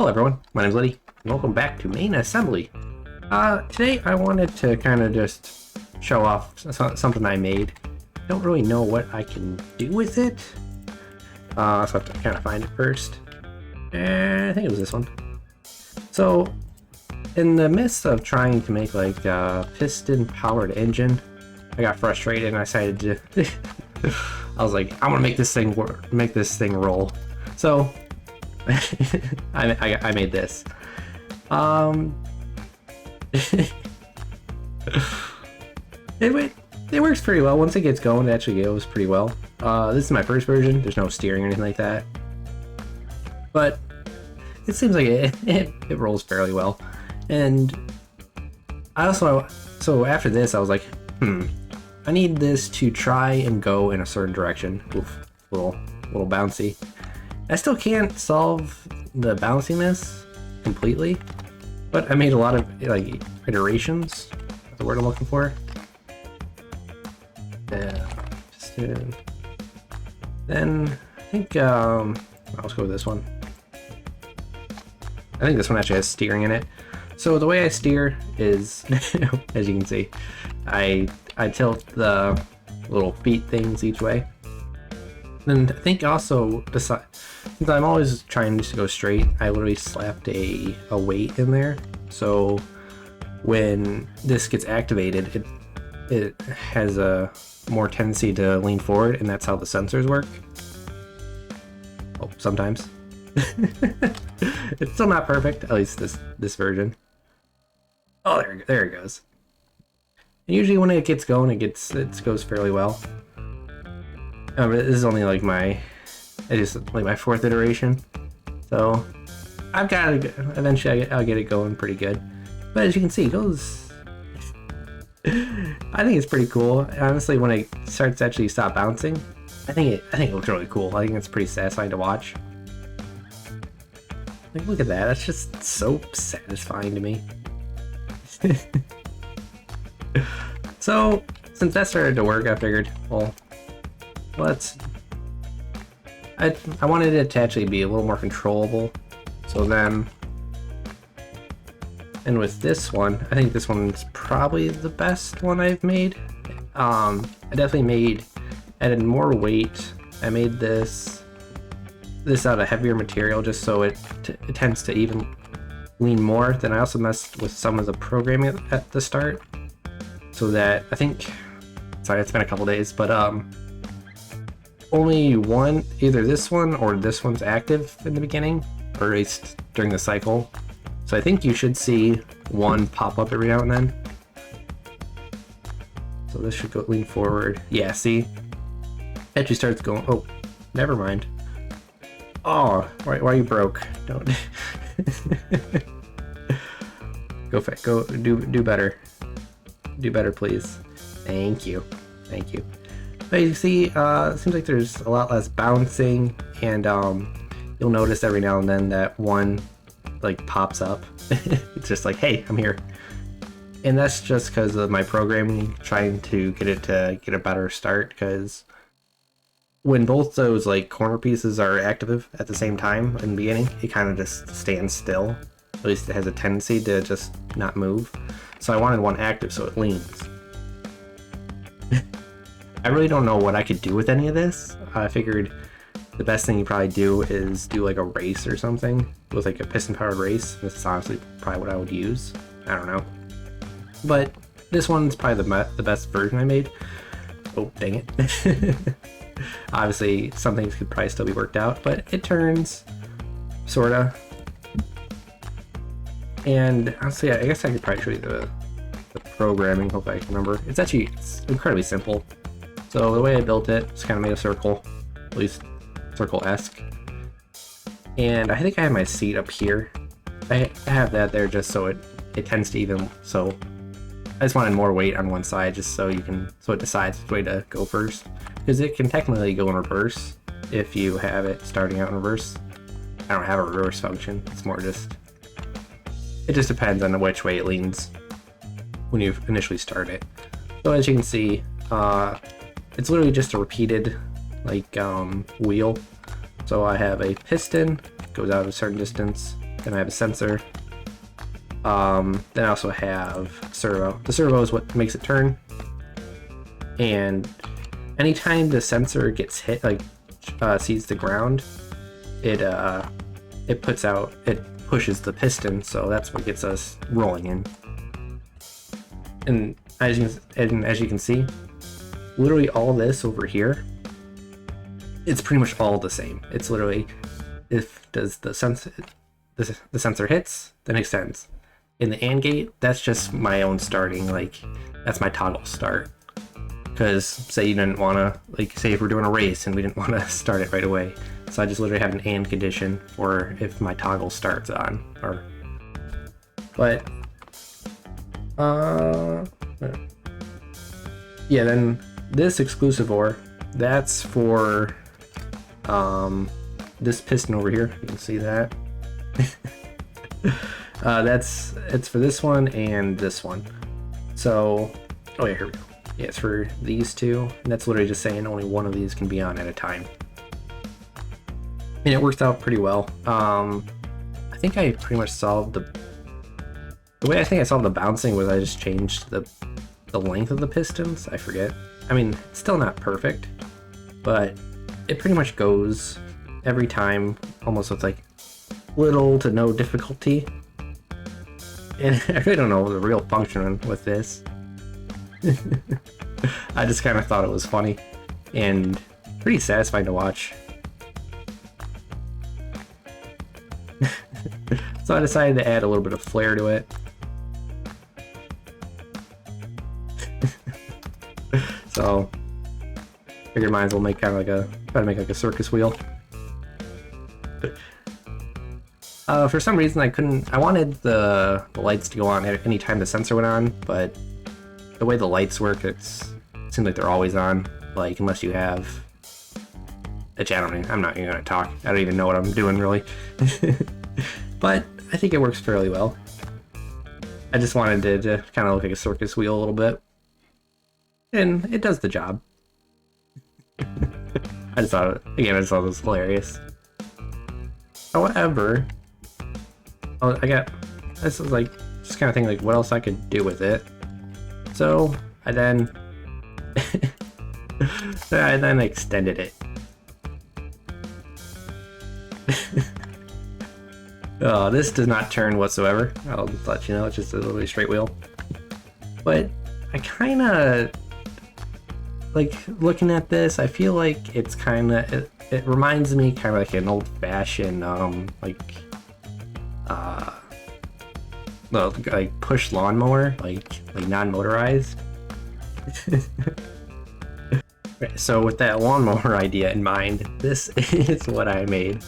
Hello everyone, my name's Liddy, and welcome back to Main Assembly. Today I wanted to kind of just show off something I made. I don't really know what I can do with it, so I have to kind of find it first. And I think it was this one. So, in the midst of trying to make like a piston-powered engine, I got frustrated and I decided to. I was like, I want to make this thing work, make this thing roll. So. I made this. It works pretty well. Once it gets going, it actually goes pretty well. This is my first version. There's no steering or anything like that. But it seems like it rolls fairly well. And I also, so after this, I was like, I need this to try and go in a certain direction. Oof, little bouncy. I still can't solve the bounciness completely, but I made a lot of like iterations. That's the word I'm looking for. Yeah, then I think let's go with this one. I think this one actually has steering in it. So the way I steer is, as you can see, I tilt the little feet things each way. And I think also, since I'm always trying just to go straight, I literally slapped a weight in there. So when this gets activated, it has a more tendency to lean forward, and that's how the sensors work. Oh, sometimes. It's still not perfect, at least this version. Oh, there it goes. And usually when it gets going, it goes fairly well. This is only like my fourth iteration, so I've got to eventually I'll get it going pretty good. But as you can see, it goes. I think it's pretty cool. Honestly, when it starts to actually stop bouncing, I think it looks really cool. I think it's pretty satisfying to watch. Like, look at that. That's just so satisfying to me. So since that started to work, I figured, well, I wanted it to actually be a little more controllable. So then, and with this one, I think this one's probably the best one I've made. I definitely added more weight. I made this out of heavier material just so it tends to even lean more. Then I also messed with some of the programming at the start, so that I think, sorry, it's been a couple days, but only one, either this one or this one's active in the beginning, or at least during the cycle. So I think you should see one pop up every now and then. So this should go lean forward. Yeah, see? It actually starts going, oh, never mind. Oh, why are you broke? Don't. Go do better. Do better, please. Thank you. But you see, it seems like there's a lot less bouncing, and you'll notice every now and then that one like pops up. It's just like, hey, I'm here. And that's just because of my programming, trying to get it to get a better start, because when both those like corner pieces are active at the same time in the beginning, it kind of just stands still. At least it has a tendency to just not move. So I wanted one active so it leans. I really don't know what I could do with any of this. I figured the best thing you probably do is do like a race or something with like a piston powered race. This is honestly probably what I would use. I don't know. But this one's probably the best version I made. Oh, dang it. Obviously, some things could probably still be worked out, but it turns, sorta. And honestly, I guess I could probably show you the programming. Hope I can remember. It's incredibly simple. So the way I built it, just kind of made a circle, at least circle-esque. And I think I have my seat up here. I have that there just so it tends to even, so I just wanted more weight on one side just so it decides which way to go first. Because it can technically go in reverse if you have it starting out in reverse. I don't have a reverse function, it's more just, it just depends on which way it leans when you initially start it. So as you can see, it's literally just a repeated like wheel. So I have a piston, goes out a certain distance, then I have a sensor. Then I also have servo. The servo is what makes it turn. And anytime the sensor gets hit, like sees the ground, it pushes the piston, so that's what gets us rolling in. And as you can see, literally all this over here, it's pretty much all the same. It's literally, if the sensor hits, then extends. In the AND gate, that's just my own starting, like that's my toggle start. Because say you didn't want to, like say if we're doing a race and we didn't want to start it right away, so I just literally have an AND condition for if my toggle starts on. But yeah, then this exclusive OR, that's for this piston over here. You can see that. It's for this one and this one. So, oh yeah, here we go. Yeah, it's for these two, and that's literally just saying only one of these can be on at a time. And it worked out pretty well. I think I pretty much solved the way I think I solved the bouncing was I just changed the length of the pistons. I forget. I mean, it's still not perfect, but it pretty much goes every time, almost with like little to no difficulty. And I really don't know the real function with this. I just kind of thought it was funny and pretty satisfying to watch. So I decided to add a little bit of flair to it. So figured might as well make kind of like try to make like a circus wheel. For some reason I wanted the lights to go on at any time the sensor went on, but the way the lights work, it seems like they're always on, like unless you have I'm not even gonna talk. I don't even know what I'm doing really. But I think it works fairly well. I just wanted it to kind of look like a circus wheel a little bit. And it does the job. I just thought it was hilarious. However, this was like, just kind of thinking like what else I could do with it. So I then extended it. Oh, this does not turn whatsoever. I'll let you know, it's just a little straight wheel. But I kind of like looking at this. I feel like it's kind of it reminds me kind of like an old-fashioned like push lawnmower, like non-motorized. Right, so with that lawnmower idea in mind, this is what I made.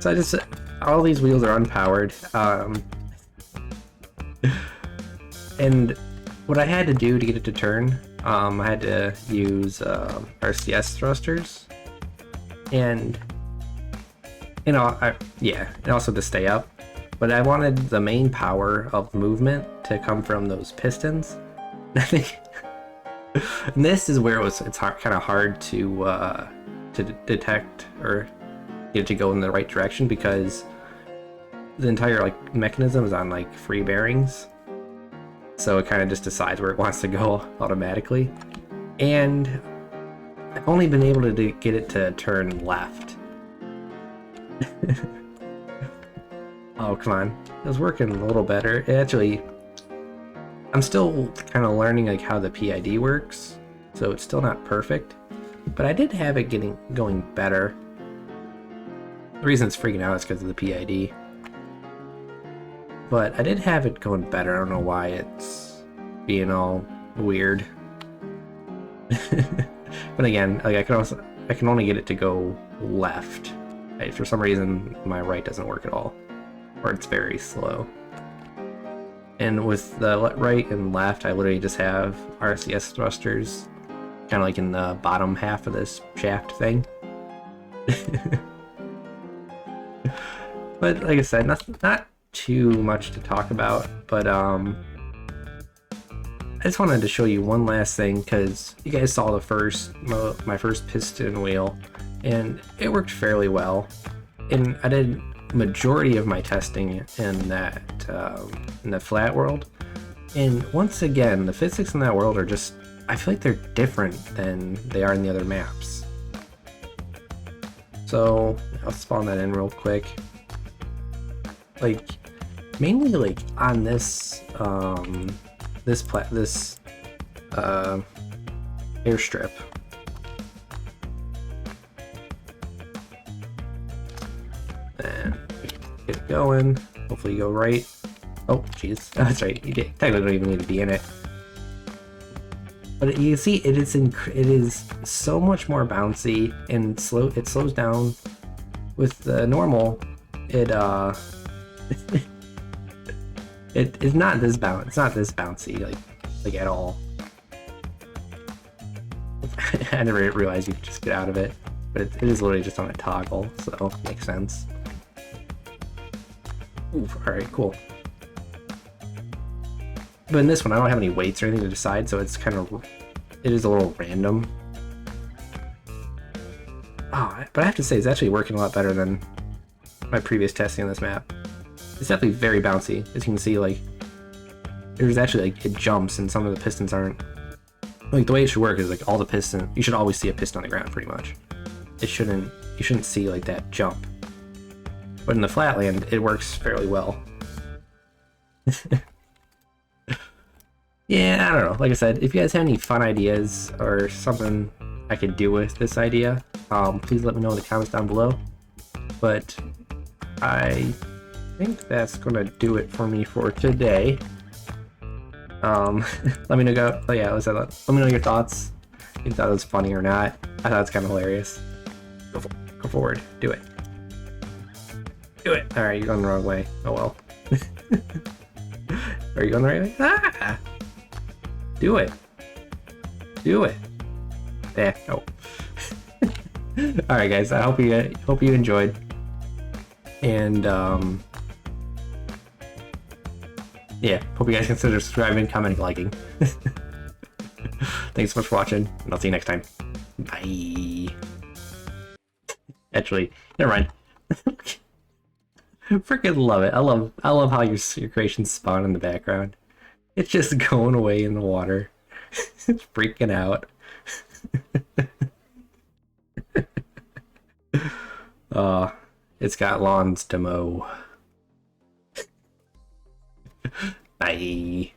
So all these wheels are unpowered, and what I had to do to get it to turn, I had to use RCS thrusters, and and also to stay up. But I wanted the main power of movement to come from those pistons. I think and this is where it's kind of hard to detect or get it to go in the right direction, because the entire mechanism is on free bearings, so it kind of just decides where it wants to go automatically. And I've only been able to get it to turn left. Oh, come on. It was working a little better. I'm still kind of learning how the PID works, so it's still not perfect, but I did have it going better. The reason it's freaking out is because of the PID. But I did have it going better. I don't know why it's being all weird. But again, I can only get it to go left. For some reason, my right doesn't work at all, or it's very slow. And with the right and left, I literally just have RCS thrusters, kind of like in the bottom half of this shaft thing. But like I said, not too much to talk about, but I just wanted to show you one last thing, because you guys saw my first piston wheel, and it worked fairly well. And I did majority of my testing in the flat world, and once again, the physics in that world are just, I feel like they're different than they are in the other maps. So I'll spawn that in real quick. Like, mainly like on this airstrip. And get it going. Hopefully you go right. Oh, jeez. Oh, that's right. You technically don't even need to be in it. But you can see it is so much more bouncy and slow. It slows down. With the normal, it it's not this bouncy like at all. I never realized you could just get out of it, but it is literally just on a toggle, so it makes sense. Ooh, all right, cool. But in this one, I don't have any weights or anything to decide, so it's it is a little random. Oh, but I have to say, it's actually working a lot better than my previous testing on this map. It's definitely very bouncy. As you can see, like, there's actually, like, it jumps and some of the pistons aren't. Like, the way it should work is, like, all the piston, you should always see a piston on the ground, pretty much. You shouldn't see, like, that jump. But in the flatland, it works fairly well. Yeah, I don't know. Like I said, if you guys have any fun ideas or something I could do with this idea, please let me know in the comments down below. But I think that's gonna do it for me for today. Let me know. Oh yeah, let me know your thoughts. If you thought it was funny or not. I thought it's kind of hilarious. Go forward. Do it. Do it. All right, you're going the wrong way. Oh well. Are you going the right way? Ah! Do it. Do it. There. Oh. All right, guys. I hope you enjoyed. And yeah, hope you guys consider subscribing, commenting, liking. Thanks so much for watching, and I'll see you next time. Bye. Actually, never mind. Freaking love it. I love how your creations spawn in the background. It's just going away in the water. It's freaking out. It's got lawns to mow. Bye.